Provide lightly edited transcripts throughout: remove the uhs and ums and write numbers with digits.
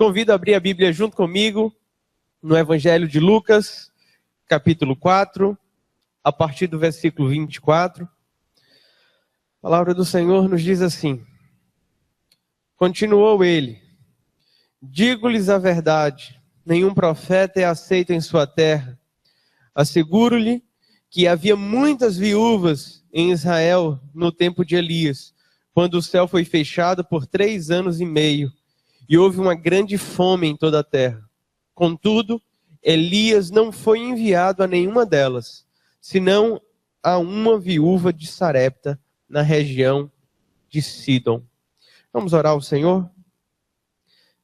convido a abrir a Bíblia junto comigo no Evangelho de Lucas, capítulo 4, a partir do versículo 24. A palavra do Senhor nos diz assim: continuou ele: digo-lhes a verdade, nenhum profeta é aceito em sua terra. Asseguro-lhe que havia muitas viúvas em Israel no tempo de Elias, quando o céu foi fechado por 3 anos e meio, e houve uma grande fome em toda a terra. Contudo, Elias não foi enviado a nenhuma delas, senão a uma viúva de Sarepta, na região de Sidom. Vamos orar ao Senhor?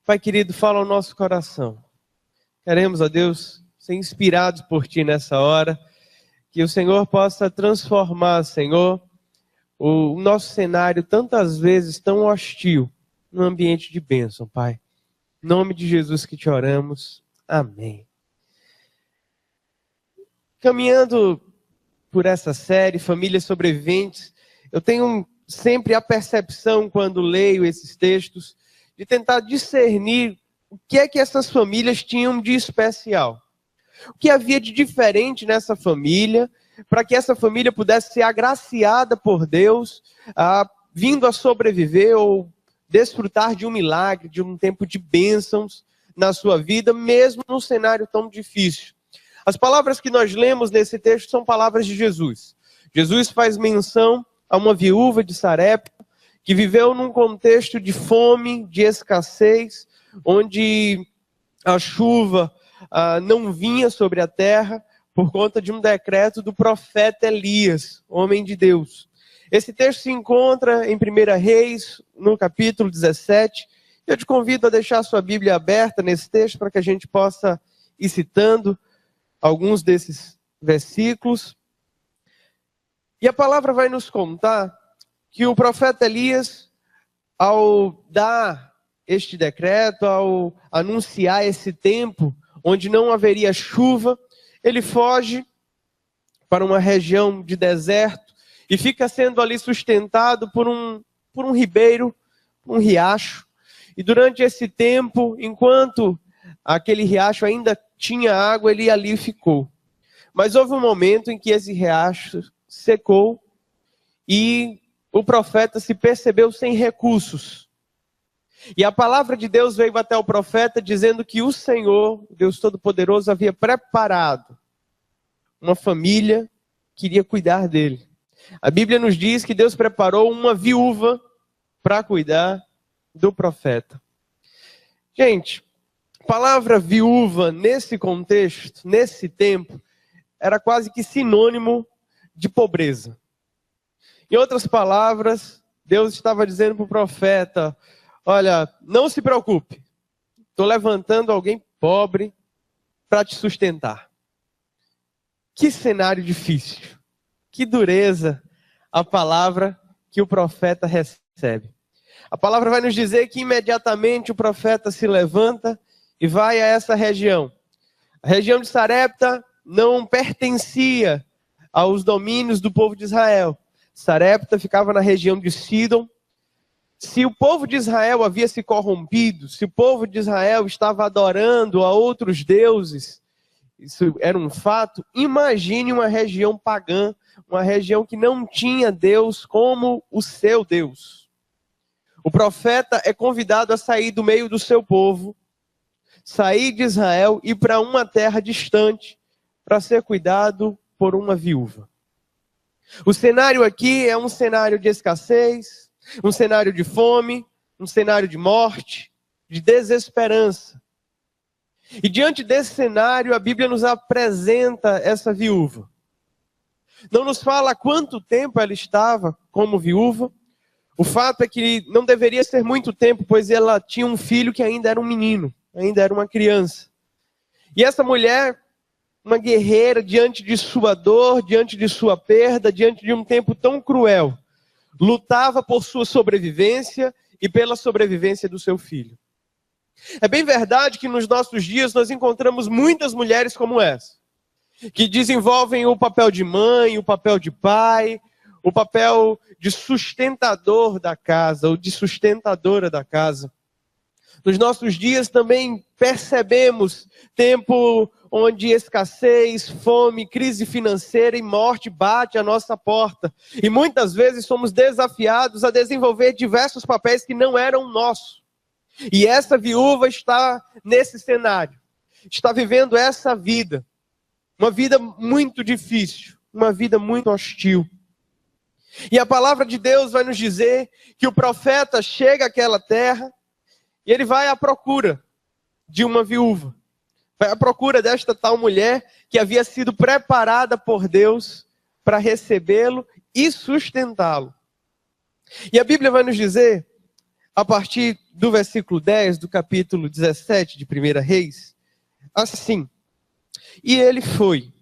Pai querido, fala ao nosso coração. Queremos, ó Deus, ser inspirados por Ti nessa hora, que o Senhor possa transformar, Senhor, o nosso cenário tantas vezes tão hostil, num ambiente de bênção, Pai. Em nome de Jesus que te oramos. Amém. Caminhando por essa série, Famílias Sobreviventes, eu tenho sempre a percepção, quando leio esses textos, de tentar discernir o que é que essas famílias tinham de especial. O que havia de diferente nessa família, para que essa família pudesse ser agraciada por Deus, vindo a sobreviver ou desfrutar de um milagre, de um tempo de bênçãos na sua vida, mesmo num cenário tão difícil. As palavras que nós lemos nesse texto são palavras de Jesus. Jesus faz menção a uma viúva de Sarepta, que viveu num contexto de fome, de escassez, onde a chuva não vinha sobre a terra, por conta de um decreto do profeta Elias, homem de Deus. Esse texto se encontra em 1 Reis, no capítulo 17. Eu te convido a deixar a sua Bíblia aberta nesse texto, para que a gente possa ir citando alguns desses versículos. E a palavra vai nos contar que o profeta Elias, ao dar este decreto, ao anunciar esse tempo onde não haveria chuva, ele foge para uma região de deserto e fica sendo ali sustentado por um ribeiro, um riacho. E durante esse tempo, enquanto aquele riacho ainda tinha água, ele ali ficou. Mas houve um momento em que esse riacho secou e o profeta se percebeu sem recursos. E a palavra de Deus veio até o profeta dizendo que o Senhor, Deus Todo-Poderoso, havia preparado uma família que iria cuidar dele. A Bíblia nos diz que Deus preparou uma viúva para cuidar do profeta. Gente, a palavra viúva nesse contexto, nesse tempo, era quase que sinônimo de pobreza. Em outras palavras, Deus estava dizendo para o profeta: olha, não se preocupe, estou levantando alguém pobre para te sustentar. Que cenário difícil, que dureza a palavra que o profeta recebe. A palavra vai nos dizer que imediatamente o profeta se levanta e vai a essa região. A região de Sarepta não pertencia aos domínios do povo de Israel. Sarepta ficava na região de Sidom. Se o povo de Israel havia se corrompido, se o povo de Israel estava adorando a outros deuses, isso era um fato. Imagine uma região pagã, uma região que não tinha Deus como o seu Deus. O profeta é convidado a sair do meio do seu povo, sair de Israel e ir para uma terra distante, para ser cuidado por uma viúva. O cenário aqui é um cenário de escassez, um cenário de fome, um cenário de morte, de desesperança. E diante desse cenário, a Bíblia nos apresenta essa viúva. Não nos fala há quanto tempo ela estava como viúva. O fato é que não deveria ser muito tempo, pois ela tinha um filho que ainda era um menino, ainda era uma criança. E essa mulher, uma guerreira, diante de sua dor, diante de sua perda, diante de um tempo tão cruel, lutava por sua sobrevivência e pela sobrevivência do seu filho. É bem verdade que nos nossos dias nós encontramos muitas mulheres como essa, que desenvolvem o papel de mãe, o papel de pai, o papel de sustentador da casa, ou de sustentadora da casa. Nos nossos dias também percebemos tempo onde escassez, fome, crise financeira e morte bate à nossa porta. E muitas vezes somos desafiados a desenvolver diversos papéis que não eram nossos. E essa viúva está nesse cenário. Está vivendo essa vida. Uma vida muito difícil. Uma vida muito hostil. E a palavra de Deus vai nos dizer que o profeta chega àquela terra e ele vai à procura de uma viúva. Vai à procura desta tal mulher que havia sido preparada por Deus para recebê-lo e sustentá-lo. E a Bíblia vai nos dizer, a partir do versículo 10 do capítulo 17 de 1 Reis, assim: E ele foi.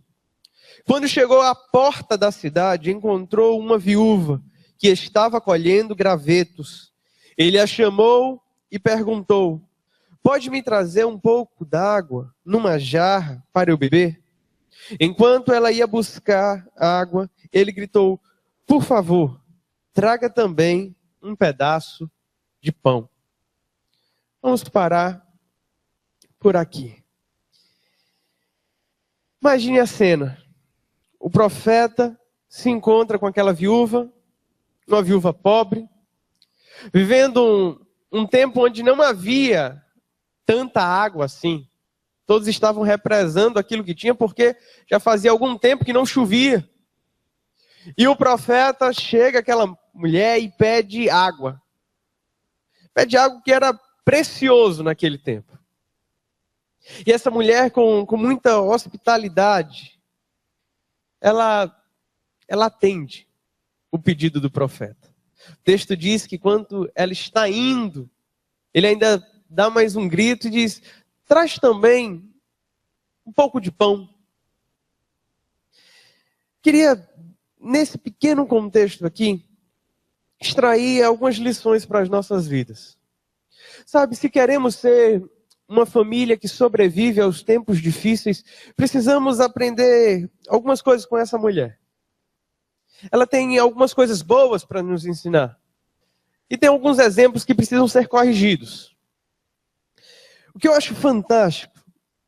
Quando chegou à porta da cidade, encontrou uma viúva que estava colhendo gravetos. Ele a chamou e perguntou: Pode me trazer um pouco d'água numa jarra para eu beber? Enquanto ela ia buscar água, ele gritou: Por favor, traga também um pedaço de pão. Vamos parar por aqui. Imagine a cena. O profeta se encontra com aquela viúva, uma viúva pobre, vivendo um tempo onde não havia tanta água assim. Todos estavam represando aquilo que tinha, porque já fazia algum tempo que não chovia. E o profeta chega àquela mulher e pede água. Pede algo que era precioso naquele tempo. E essa mulher, com muita hospitalidade, ela atende o pedido do profeta. O texto diz que quando ela está indo, ele ainda dá mais um grito e diz: Traz também um pouco de pão. Queria, nesse pequeno contexto aqui, extrair algumas lições para as nossas vidas. Sabe, se queremos ser uma família que sobrevive aos tempos difíceis, precisamos aprender algumas coisas com essa mulher. Ela tem algumas coisas boas para nos ensinar. E tem alguns exemplos que precisam ser corrigidos. O que eu acho fantástico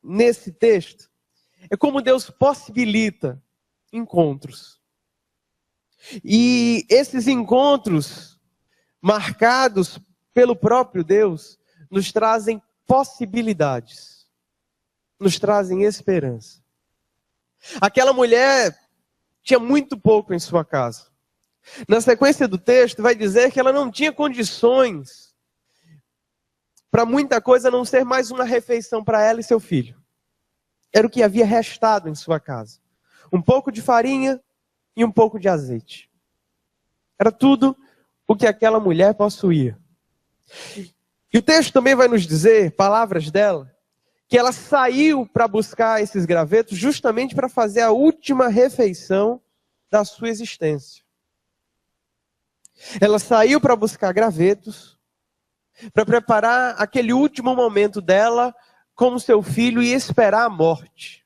nesse texto é como Deus possibilita encontros. E esses encontros marcados pelo próprio Deus nos trazem possibilidades, nos trazem esperança. Aquela mulher tinha muito pouco em sua casa. Na sequência do texto vai dizer que ela não tinha condições para muita coisa, a não ser mais uma refeição para ela e seu filho. Era o que havia restado em sua casa. Um pouco de farinha e um pouco de azeite. Era tudo o que aquela mulher possuía. E o texto também vai nos dizer, palavras dela, que ela saiu para buscar esses gravetos justamente para fazer a última refeição da sua existência. Ela saiu para buscar gravetos, para preparar aquele último momento dela com seu filho e esperar a morte.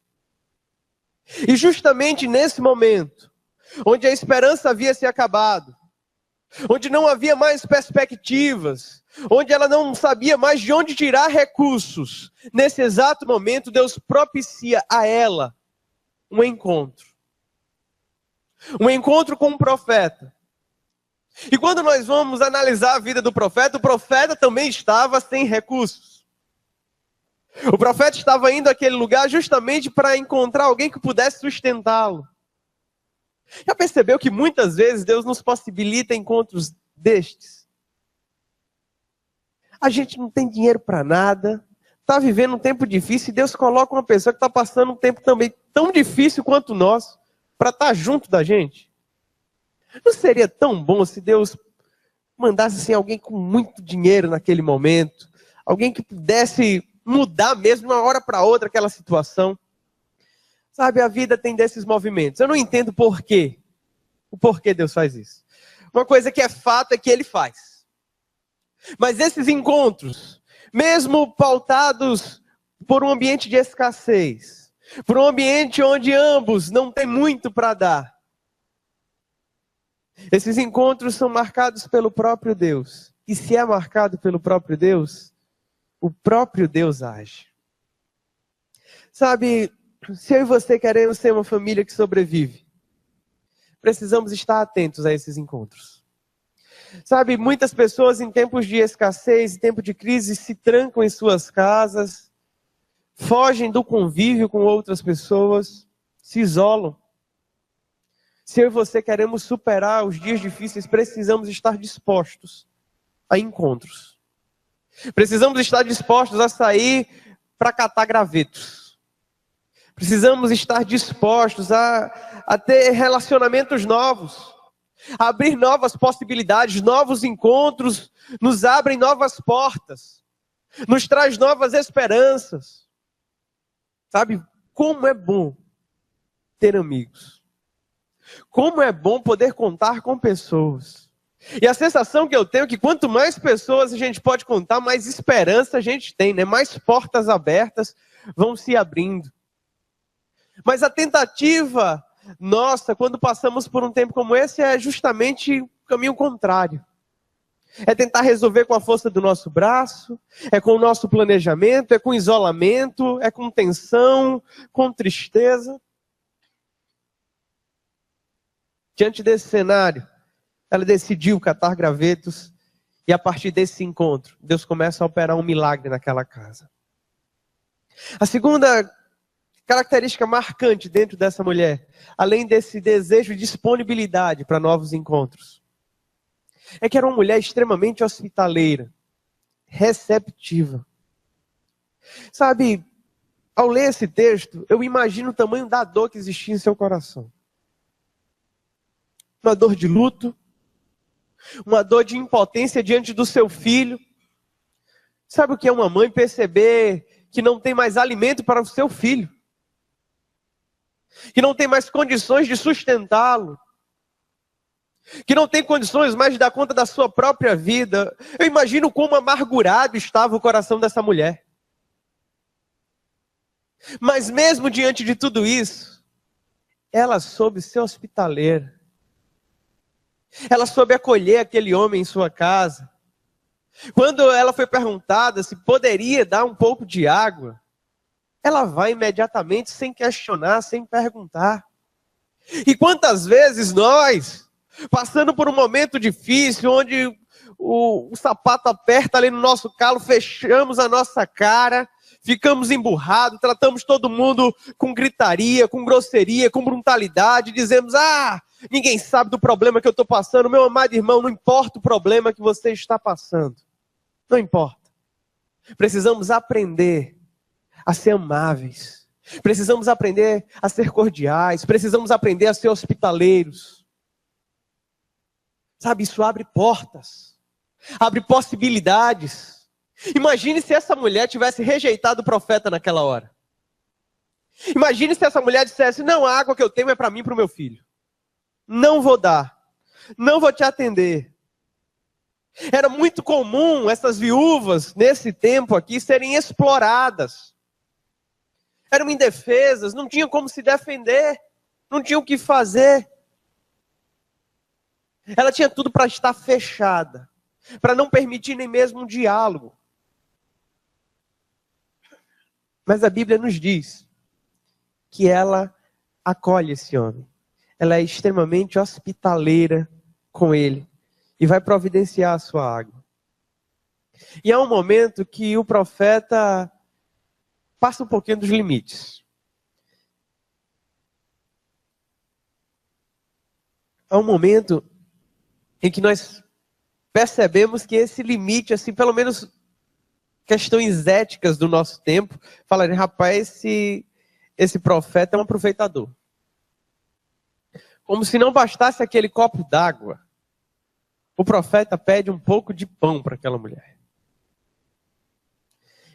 E justamente nesse momento, onde a esperança havia se acabado, onde não havia mais perspectivas, onde ela não sabia mais de onde tirar recursos, nesse exato momento Deus propicia a ela um encontro. Um encontro com um profeta. E quando nós vamos analisar a vida do profeta, o profeta também estava sem recursos. O profeta estava indo àquele lugar justamente para encontrar alguém que pudesse sustentá-lo. Já percebeu que muitas vezes Deus nos possibilita encontros destes? A gente não tem dinheiro para nada, está vivendo um tempo difícil e Deus coloca uma pessoa que está passando um tempo também tão difícil quanto o nosso para estar junto da gente. Não seria tão bom se Deus mandasse assim, alguém com muito dinheiro naquele momento, alguém que pudesse mudar mesmo de uma hora para outra aquela situação? Sabe, a vida tem desses movimentos. Eu não entendo por quê. O porquê Deus faz isso. Uma coisa que é fato é que Ele faz. Mas esses encontros, mesmo pautados por um ambiente de escassez, por um ambiente onde ambos não têm muito para dar, esses encontros são marcados pelo próprio Deus. E se é marcado pelo próprio Deus, o próprio Deus age. Sabe, se eu e você queremos ser uma família que sobrevive, precisamos estar atentos a esses encontros. Sabe, muitas pessoas em tempos de escassez, em tempo de crise, se trancam em suas casas, fogem do convívio com outras pessoas, se isolam. Se eu e você queremos superar os dias difíceis, precisamos estar dispostos a encontros. Precisamos estar dispostos a sair para catar gravetos. Precisamos estar dispostos a ter relacionamentos novos, a abrir novas possibilidades, novos encontros, nos abrem novas portas, nos traz novas esperanças. Sabe, como é bom ter amigos. Como é bom poder contar com pessoas. E a sensação que eu tenho é que quanto mais pessoas a gente pode contar, mais esperança a gente tem, né? Mais portas abertas vão se abrindo. Mas a tentativa nossa, quando passamos por um tempo como esse, é justamente o caminho contrário. É tentar resolver com a força do nosso braço, é com o nosso planejamento, é com isolamento, é com tensão, com tristeza. Diante desse cenário, ela decidiu catar gravetos e a partir desse encontro, Deus começa a operar um milagre naquela casa. A segunda característica marcante dentro dessa mulher, além desse desejo de disponibilidade para novos encontros, é que era uma mulher extremamente hospitaleira, receptiva. Sabe, ao ler esse texto, eu imagino o tamanho da dor que existia em seu coração. Uma dor de luto, uma dor de impotência diante do seu filho. Sabe o que é uma mãe perceber que não tem mais alimento para o seu filho? Que não tem mais condições de sustentá-lo? Que não tem condições mais de dar conta da sua própria vida? Eu imagino como amargurado estava o coração dessa mulher. Mas mesmo diante de tudo isso, ela soube ser hospitaleira. Ela soube acolher aquele homem em sua casa. Quando ela foi perguntada se poderia dar um pouco de água, ela vai imediatamente, sem questionar, sem perguntar. E quantas vezes nós, passando por um momento difícil, onde o sapato aperta ali no nosso calo, fechamos a nossa cara, ficamos emburrados, tratamos todo mundo com gritaria, com grosseria, com brutalidade, dizemos, ninguém sabe do problema que eu estou passando, meu amado irmão, não importa o problema que você está passando, não importa. Precisamos aprender a ser amáveis, precisamos aprender a ser cordiais, precisamos aprender a ser hospitaleiros. Sabe, isso abre portas, abre possibilidades. Imagine se essa mulher tivesse rejeitado o profeta naquela hora. Imagine se essa mulher dissesse, não, a água que eu tenho é para mim e para o meu filho. Não vou dar, não vou te atender. Era muito comum essas viúvas, nesse tempo aqui, serem exploradas. Eram indefesas, não tinham como se defender, não tinham o que fazer. Ela tinha tudo para estar fechada, para não permitir nem mesmo um diálogo. Mas a Bíblia nos diz que ela acolhe esse homem. Ela é extremamente hospitaleira com ele e vai providenciar a sua água. E há um momento que o profeta passa um pouquinho dos limites. Há um momento em que nós percebemos que esse limite, assim, pelo menos questões éticas do nosso tempo, falarem, rapaz, esse profeta é um aproveitador. Como se não bastasse aquele copo d'água, o profeta pede um pouco de pão para aquela mulher.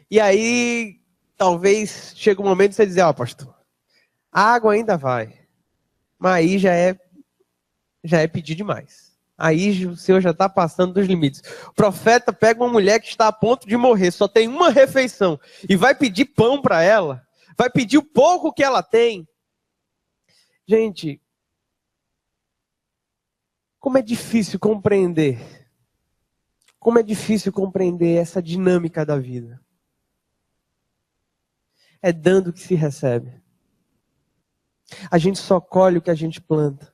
E aí, talvez chegue um momento de você dizer, pastor, a água ainda vai, mas aí já é pedir demais. Aí o Senhor já está passando dos limites. O profeta pega uma mulher que está a ponto de morrer, só tem uma refeição, e vai pedir pão para ela, vai pedir o pouco que ela tem. Gente, como é difícil compreender. Como é difícil compreender essa dinâmica da vida. É dando que se recebe. A gente só colhe o que a gente planta.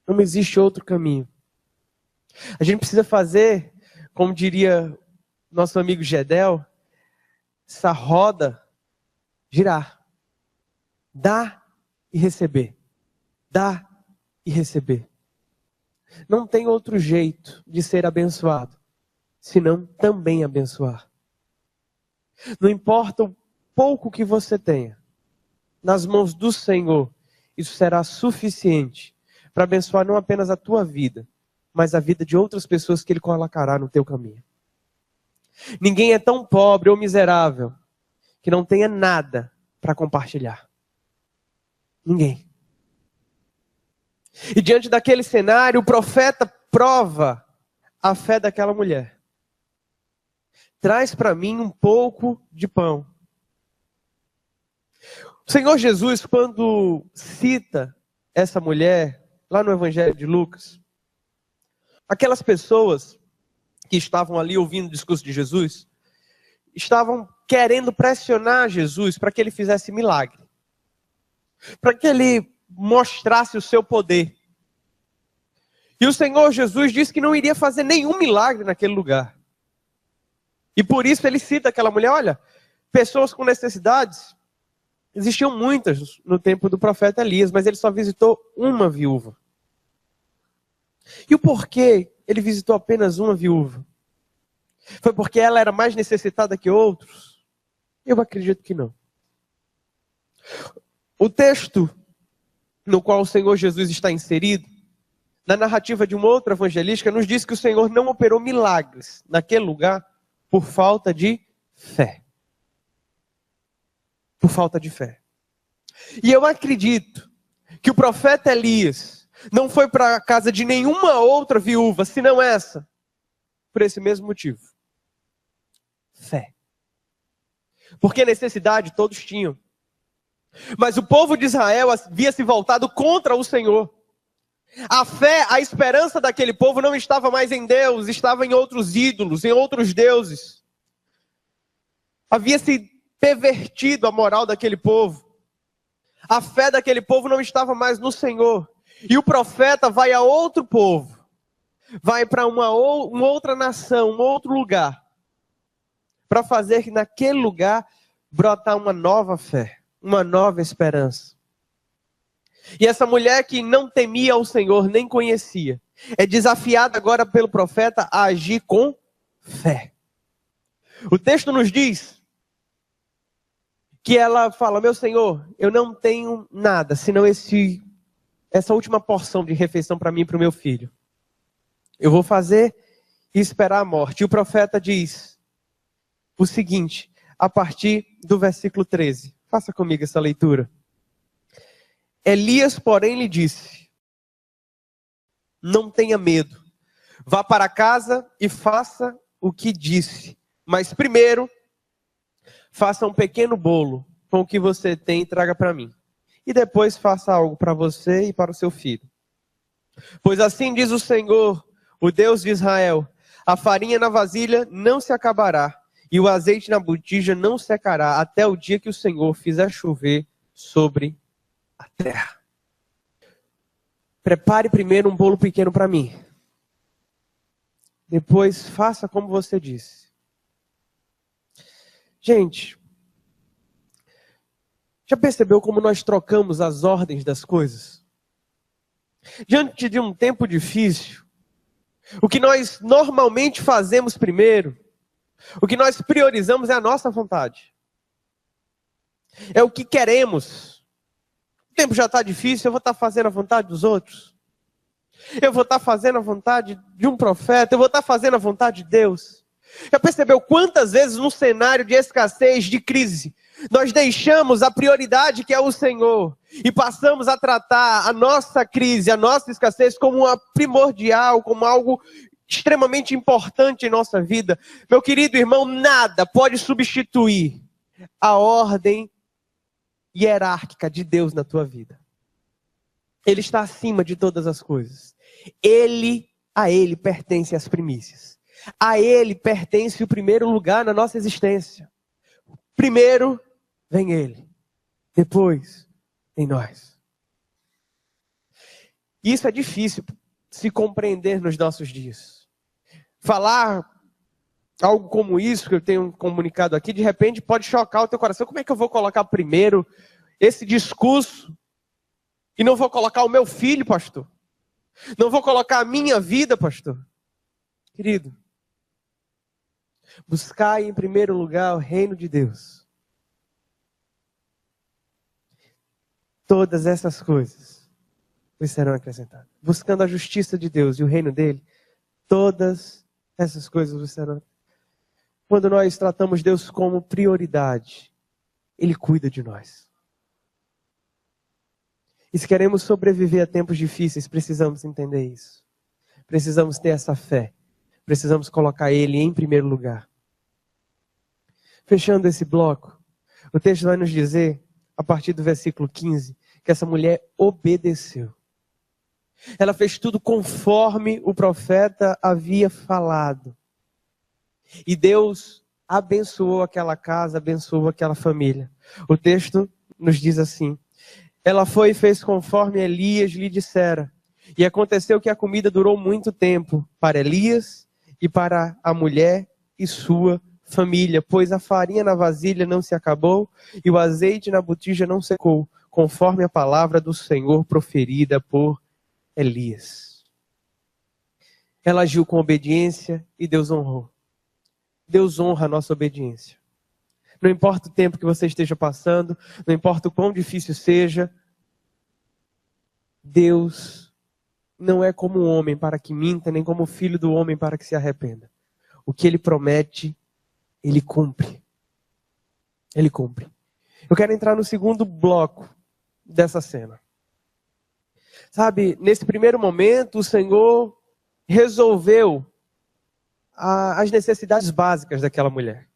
Não existe outro caminho. A gente precisa fazer, como diria nosso amigo Gedel, essa roda girar. Dar e receber. Dar e receber. Não tem outro jeito de ser abençoado, senão também abençoar. Não importa o pouco que você tenha, nas mãos do Senhor, isso será suficiente para abençoar não apenas a tua vida, mas a vida de outras pessoas que Ele colocará no teu caminho. Ninguém é tão pobre ou miserável que não tenha nada para compartilhar. Ninguém. E diante daquele cenário, o profeta prova a fé daquela mulher. Traz para mim um pouco de pão. O Senhor Jesus, quando cita essa mulher, lá no Evangelho de Lucas, aquelas pessoas que estavam ali ouvindo o discurso de Jesus, estavam querendo pressionar Jesus para que ele fizesse milagre. Para que ele mostrasse o seu poder. E o Senhor Jesus disse que não iria fazer nenhum milagre naquele lugar. E por isso ele cita aquela mulher, olha, pessoas com necessidades, existiam muitas no tempo do profeta Elias, mas ele só visitou uma viúva. E o porquê ele visitou apenas uma viúva? Foi porque ela era mais necessitada que outros? Eu acredito que não. O texto no qual o Senhor Jesus está inserido, na narrativa de uma outra evangelística, nos diz que o Senhor não operou milagres naquele lugar por falta de fé. Por falta de fé. E eu acredito que o profeta Elias não foi para a casa de nenhuma outra viúva, senão essa, por esse mesmo motivo. Fé. Porque necessidade todos tinham. Mas o povo de Israel havia se voltado contra o Senhor. A fé, a esperança daquele povo não estava mais em Deus, estava em outros ídolos, em outros deuses. Havia se pervertido a moral daquele povo. A fé daquele povo não estava mais no Senhor. E o profeta vai a outro povo. Vai para uma outra nação, um outro lugar. Para fazer que naquele lugar brotar uma nova fé, uma nova esperança. E essa mulher que não temia ao Senhor, nem conhecia, é desafiada agora pelo profeta a agir com fé. O texto nos diz que ela fala, meu Senhor, eu não tenho nada, senão essa última porção de refeição para mim e para o meu filho. Eu vou fazer e esperar a morte. E o profeta diz o seguinte, a partir do versículo 13. Faça comigo essa leitura. Elias, porém, lhe disse, não tenha medo, vá para casa e faça o que disse. Mas primeiro, faça um pequeno bolo com o que você tem e traga para mim. E depois faça algo para você e para o seu filho. Pois assim diz o Senhor, o Deus de Israel, a farinha na vasilha não se acabará, e o azeite na botija não secará, até o dia que o Senhor fizer chover sobre a terra. Prepare primeiro um bolo pequeno para mim. Depois faça como você disse. Gente, já percebeu como nós trocamos as ordens das coisas? Diante de um tempo difícil, o que nós normalmente fazemos primeiro, o que nós priorizamos é a nossa vontade. É o que queremos. O tempo já está difícil, eu vou estar fazendo a vontade dos outros. Eu vou estar fazendo a vontade de um profeta, eu vou estar fazendo a vontade de Deus. Já percebeu quantas vezes num cenário de escassez, de crise, nós deixamos a prioridade que é o Senhor e passamos a tratar a nossa crise, a nossa escassez como uma primordial, como algo extremamente importante em nossa vida? Meu querido irmão, nada pode substituir a ordem hierárquica de Deus na tua vida. Ele está acima de todas as coisas. A Ele pertence as primícias. A Ele pertence o primeiro lugar na nossa existência. Primeiro, vem ele. Depois, em nós. Isso é difícil se compreender nos nossos dias. Falar algo como isso que eu tenho comunicado aqui, de repente pode chocar o teu coração. Como é que eu vou colocar primeiro esse discurso e não vou colocar o meu filho, pastor? Não vou colocar a minha vida, pastor? Querido, buscai em primeiro lugar o reino de Deus. Todas essas coisas vos serão acrescentadas. Buscando a justiça de Deus e o reino dele, todas essas coisas vos serão acrescentadas. Quando nós tratamos Deus como prioridade, Ele cuida de nós. E se queremos sobreviver a tempos difíceis, precisamos entender isso. Precisamos ter essa fé. Precisamos colocar Ele em primeiro lugar. Fechando esse bloco, o texto vai nos dizer, a partir do versículo 15, que essa mulher obedeceu. Ela fez tudo conforme o profeta havia falado. E Deus abençoou aquela casa, abençoou aquela família. O texto nos diz assim: ela foi e fez conforme Elias lhe dissera. E aconteceu que a comida durou muito tempo para Elias e para a mulher e sua família, pois a farinha na vasilha não se acabou e o azeite na botija não secou, conforme a palavra do Senhor proferida por Elias. Ela agiu com obediência e Deus honrou. Deus honra a nossa obediência. Não importa o tempo que você esteja passando, não importa o quão difícil seja, Deus não é como um homem para que minta, nem como filho do homem para que se arrependa. O que Ele promete, Ele cumpre. Ele cumpre. Eu quero entrar no segundo bloco dessa cena. Sabe, nesse primeiro momento, o Senhor resolveu as necessidades básicas daquela mulher.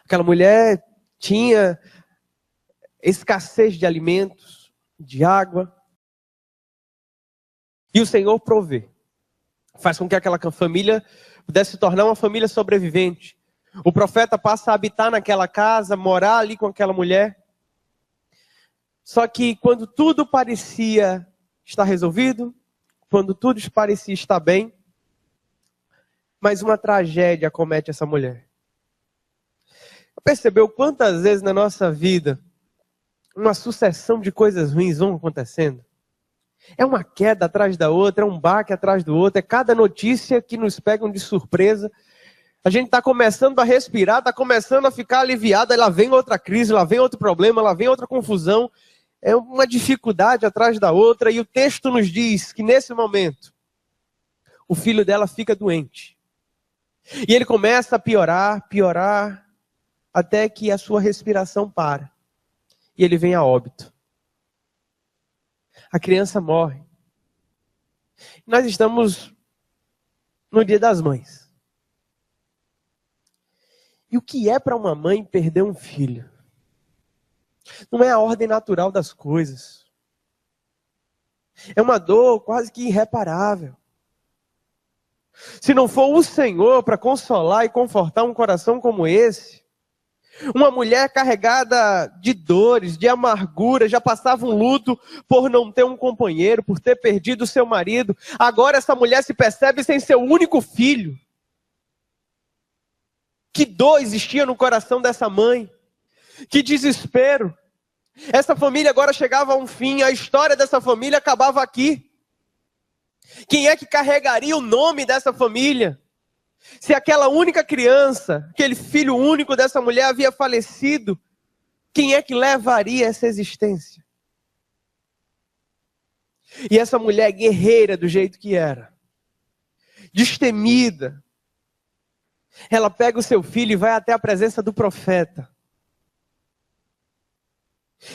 Aquela mulher tinha escassez de alimentos, de água. E o Senhor provê. Faz com que aquela família pudesse se tornar uma família sobrevivente. O profeta passa a habitar naquela casa, morar ali com aquela mulher. Só que quando tudo parecia estar resolvido, quando tudo parecia estar bem, mas uma tragédia acomete essa mulher. Percebeu quantas vezes na nossa vida uma sucessão de coisas ruins vão acontecendo? É uma queda atrás da outra, é um baque atrás do outro, é cada notícia que nos pegam de surpresa. A gente está começando a respirar, está começando a ficar aliviado, aí lá vem outra crise, lá vem outro problema, lá vem outra confusão. É uma dificuldade atrás da outra, e o texto nos diz que nesse momento o filho dela fica doente. E ele começa a piorar, até que a sua respiração para. E ele vem a óbito. A criança morre. Nós estamos no Dia das Mães. E o que é para uma mãe perder um filho? Não é a ordem natural das coisas. É uma dor quase que irreparável. Se não for o Senhor para consolar e confortar um coração como esse, uma mulher carregada de dores, de amargura, já passava um luto por não ter um companheiro, por ter perdido o seu marido. Agora essa mulher se percebe sem seu único filho. Que dor existia no coração dessa mãe. Que desespero. Essa família agora chegava a um fim, a história dessa família acabava aqui. Quem é que carregaria o nome dessa família? Se aquela única criança, aquele filho único dessa mulher havia falecido, quem é que levaria essa existência? E essa mulher guerreira do jeito que era, destemida, ela pega o seu filho e vai até a presença do profeta.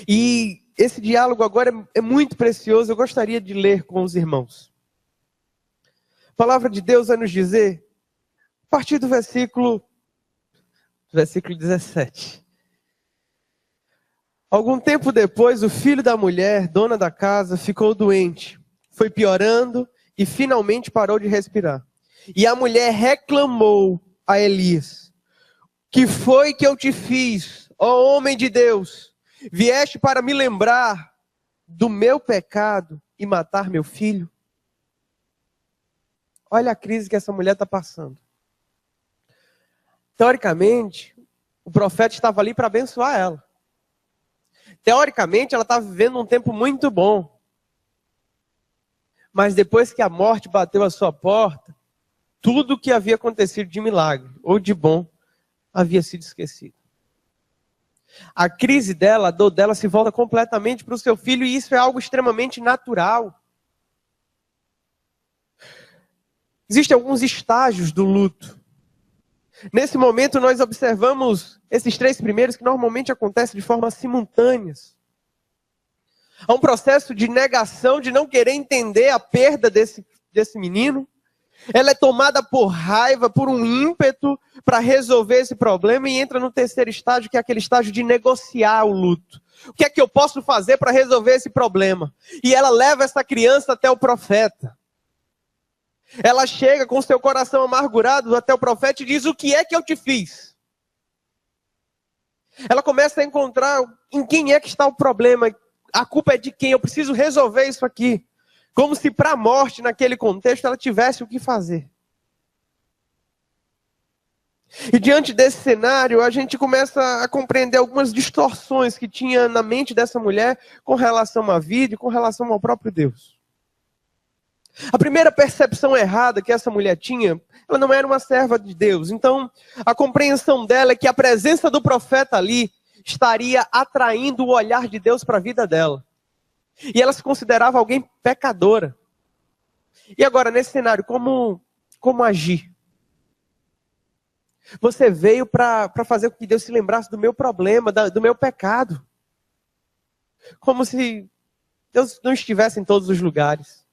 E esse diálogo agora é muito precioso, eu gostaria de ler com os irmãos. A palavra de Deus vai nos dizer, a partir do versículo 17. Algum tempo depois, o filho da mulher, dona da casa, ficou doente. Foi piorando e finalmente parou de respirar. E a mulher reclamou a Elias: que foi que eu te fiz, ó homem de Deus, vieste para me lembrar do meu pecado e matar meu filho? Olha a crise que essa mulher está passando. Teoricamente, o profeta estava ali para abençoar ela. Teoricamente, ela estava vivendo um tempo muito bom. Mas depois que a morte bateu à sua porta, tudo o que havia acontecido de milagre ou de bom havia sido esquecido. A crise dela, a dor dela se volta completamente para o seu filho, e isso é algo extremamente natural. Existem alguns estágios do luto. Nesse momento nós observamos esses 3 primeiros que normalmente acontecem de forma simultâneas. Há um processo de negação, de não querer entender a perda desse menino. Ela é tomada por raiva, por um ímpeto para resolver esse problema, e entra no terceiro estágio, que é aquele estágio de negociar o luto. O que é que eu posso fazer para resolver esse problema? E ela leva essa criança até o profeta. Ela chega com seu coração amargurado até o profeta e diz: o que é que eu te fiz? Ela começa a encontrar em quem é que está o problema. A culpa é de quem? Eu preciso resolver isso aqui. Como se para a morte, naquele contexto, ela tivesse o que fazer. E diante desse cenário, a gente começa a compreender algumas distorções que tinha na mente dessa mulher com relação à vida e com relação ao próprio Deus. A primeira percepção errada que essa mulher tinha, ela não era uma serva de Deus. Então, a compreensão dela é que a presença do profeta ali estaria atraindo o olhar de Deus para a vida dela. E ela se considerava alguém pecadora. E agora, nesse cenário, como agir? Você veio para fazer com que Deus se lembrasse do meu problema, do meu pecado. Como se Deus não estivesse em todos os lugares.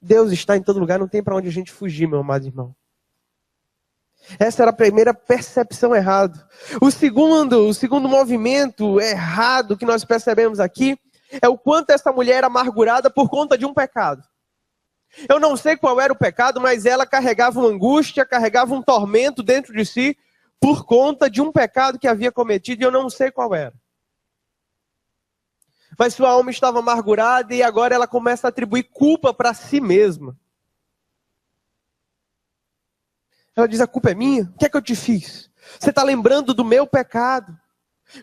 Deus está em todo lugar, não tem para onde a gente fugir, meu amado irmão. Essa era a primeira percepção errada. O segundo movimento errado que nós percebemos aqui é o quanto essa mulher era amargurada por conta de um pecado. Eu não sei qual era o pecado, mas ela carregava uma angústia, carregava um tormento dentro de si por conta de um pecado que havia cometido, e eu não sei qual era. Mas sua alma estava amargurada e agora ela começa a atribuir culpa para si mesma. Ela diz: a culpa é minha? O que é que eu te fiz? Você está lembrando do meu pecado?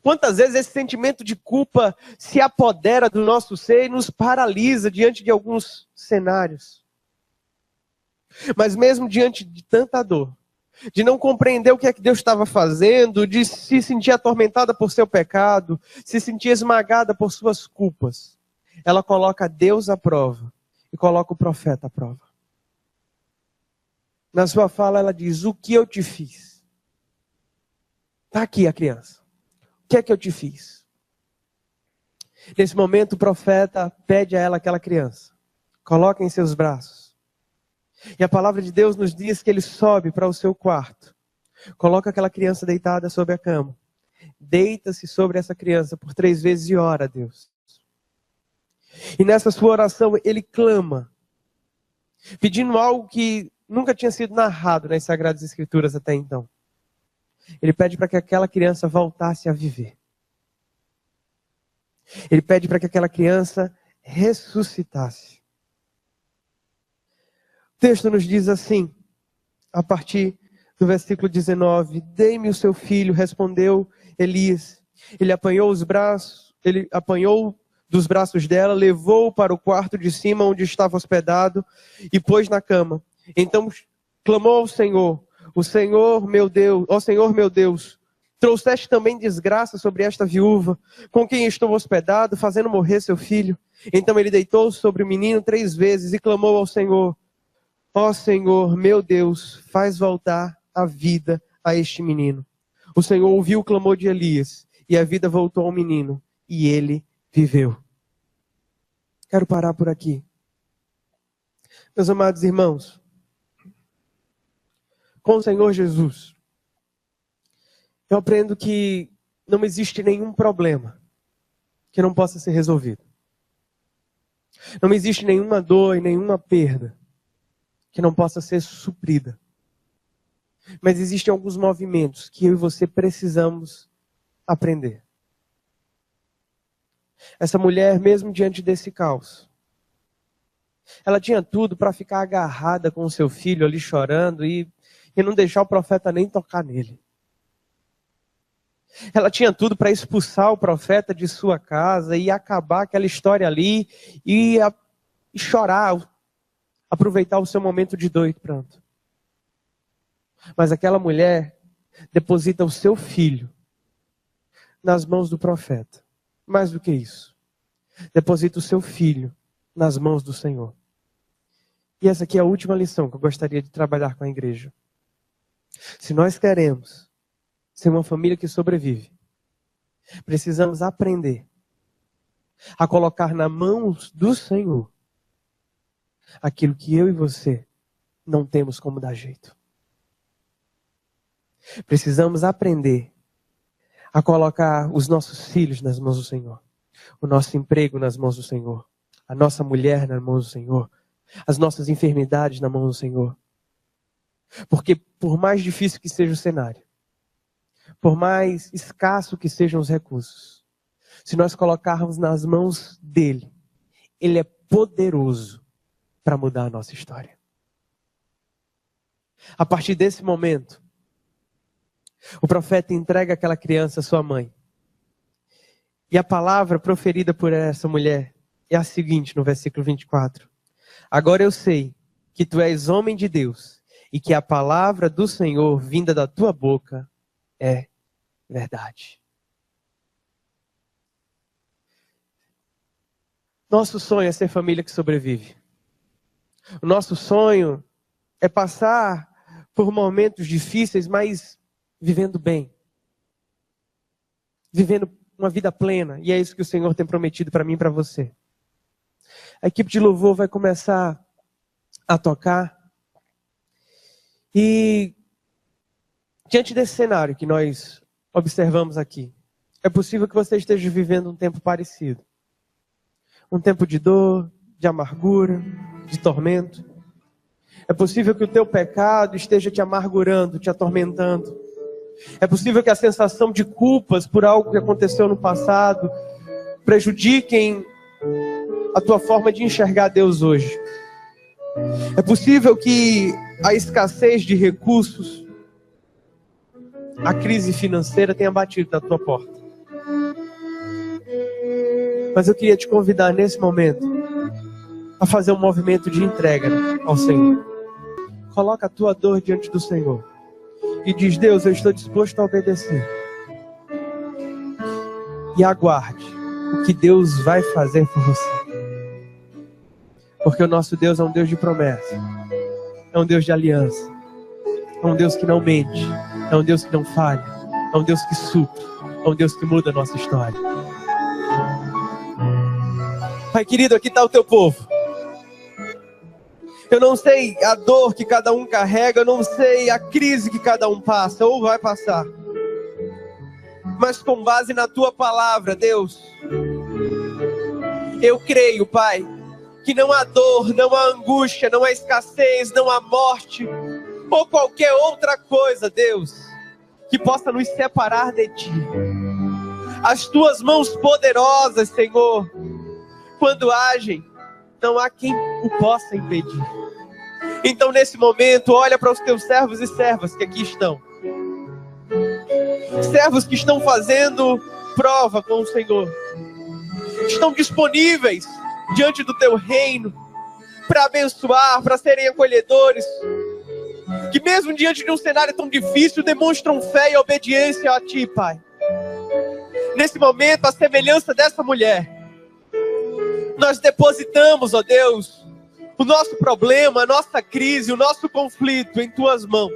Quantas vezes esse sentimento de culpa se apodera do nosso ser e nos paralisa diante de alguns cenários. Mas mesmo diante de tanta dor, de não compreender o que é que Deus estava fazendo, de se sentir atormentada por seu pecado, se sentir esmagada por suas culpas, ela coloca Deus à prova e coloca o profeta à prova. Na sua fala ela diz: o que eu te fiz? Está aqui a criança. O que é que eu te fiz? Nesse momento o profeta pede a ela aquela criança. Coloca em seus braços. E a palavra de Deus nos diz que ele sobe para o seu quarto. Coloca aquela criança deitada sobre a cama. Deita-se sobre essa criança por 3 vezes e ora a Deus. E nessa sua oração ele clama, pedindo algo que nunca tinha sido narrado nas Sagradas Escrituras até então. Ele pede para que aquela criança voltasse a viver. Ele pede para que aquela criança ressuscitasse. O texto nos diz assim, a partir do versículo 19: dê-me o seu filho, respondeu Elias. Ele apanhou dos braços dela, levou-o para o quarto de cima onde estava hospedado e pôs na cama. Então clamou ao Senhor: o Senhor meu Deus, ó Senhor meu Deus, trouxeste também desgraça sobre esta viúva, com quem estou hospedado, fazendo morrer seu filho. Então ele deitou sobre o menino 3 vezes e clamou ao Senhor: ó Senhor meu Deus, faz voltar a vida a este menino. O Senhor ouviu o clamor de Elias, e a vida voltou ao menino, e ele viveu. Quero parar por aqui. Meus amados irmãos, com o Senhor Jesus, eu aprendo que não existe nenhum problema que não possa ser resolvido. Não existe nenhuma dor e nenhuma perda que não possa ser suprida. Mas existem alguns movimentos que eu e você precisamos aprender. Essa mulher, mesmo diante desse caos, ela tinha tudo para ficar agarrada com o seu filho ali chorando e não deixar o profeta nem tocar nele. Ela tinha tudo para expulsar o profeta de sua casa e acabar aquela história ali e chorar, aproveitar o seu momento de dor e pranto. Mas aquela mulher deposita o seu filho nas mãos do profeta. Mais do que isso, deposita o seu filho nas mãos do Senhor. E essa aqui é a última lição que eu gostaria de trabalhar com a igreja. Se nós queremos ser uma família que sobrevive, precisamos aprender a colocar nas mãos do Senhor aquilo que eu e você não temos como dar jeito. Precisamos aprender a colocar os nossos filhos nas mãos do Senhor, o nosso emprego nas mãos do Senhor, a nossa mulher nas mãos do Senhor, as nossas enfermidades nas mãos do Senhor. Porque por mais difícil que seja o cenário, por mais escasso que sejam os recursos, se nós colocarmos nas mãos dele, ele é poderoso para mudar a nossa história. A partir desse momento, o profeta entrega aquela criança à sua mãe. E a palavra proferida por essa mulher é a seguinte no versículo 24. Agora eu sei que tu és homem de Deus e que a palavra do Senhor vinda da tua boca é verdade. Nosso sonho é ser família que sobrevive. O nosso sonho é passar por momentos difíceis, mas vivendo bem. Vivendo uma vida plena. E é isso que o Senhor tem prometido para mim e para você. A equipe de louvor vai começar a tocar. E diante desse cenário que nós observamos aqui, é possível que você esteja vivendo um tempo parecido. Um tempo de dor, de amargura, de tormento. É possível que o teu pecado esteja te amargurando, te atormentando. É possível que a sensação de culpas por algo que aconteceu no passado prejudiquem a tua forma de enxergar Deus hoje. É possível que a escassez de recursos, a crise financeira tenha batido na tua porta. Mas eu queria te convidar nesse momento a fazer um movimento de entrega ao Senhor. Coloca a tua dor diante do Senhor e diz: Deus, eu estou disposto a obedecer. E aguarde o que Deus vai fazer por você. Porque o nosso Deus é um Deus de promessa, é um Deus de aliança, é um Deus que não mente, é um Deus que não falha, é um Deus que supre, é um Deus que muda a nossa história. Pai querido, aqui está o teu povo. Eu não sei a dor que cada um carrega, eu não sei a crise que cada um passa ou vai passar. Mas com base na tua palavra, Deus, eu creio, Pai, que não há dor, não há angústia, não há escassez, não há morte, ou qualquer outra coisa, Deus, que possa nos separar de Ti. As Tuas mãos poderosas, Senhor, quando agem, não há quem o possa impedir. Então, nesse momento, olha para os Teus servos e servas que aqui estão. Servos que estão fazendo prova com o Senhor. Estão disponíveis diante do Teu reino para abençoar, para serem acolhedores. Que mesmo diante de um cenário tão difícil, demonstram fé e obediência a Ti, Pai. Nesse momento, a semelhança dessa mulher, nós depositamos, ó Deus, o nosso problema, a nossa crise, o nosso conflito em Tuas mãos.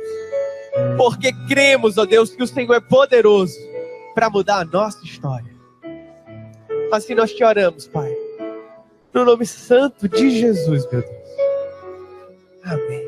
Porque cremos, ó Deus, que o Senhor é poderoso para mudar a nossa história. Assim nós te oramos, Pai. No nome santo de Jesus, meu Deus. Amém.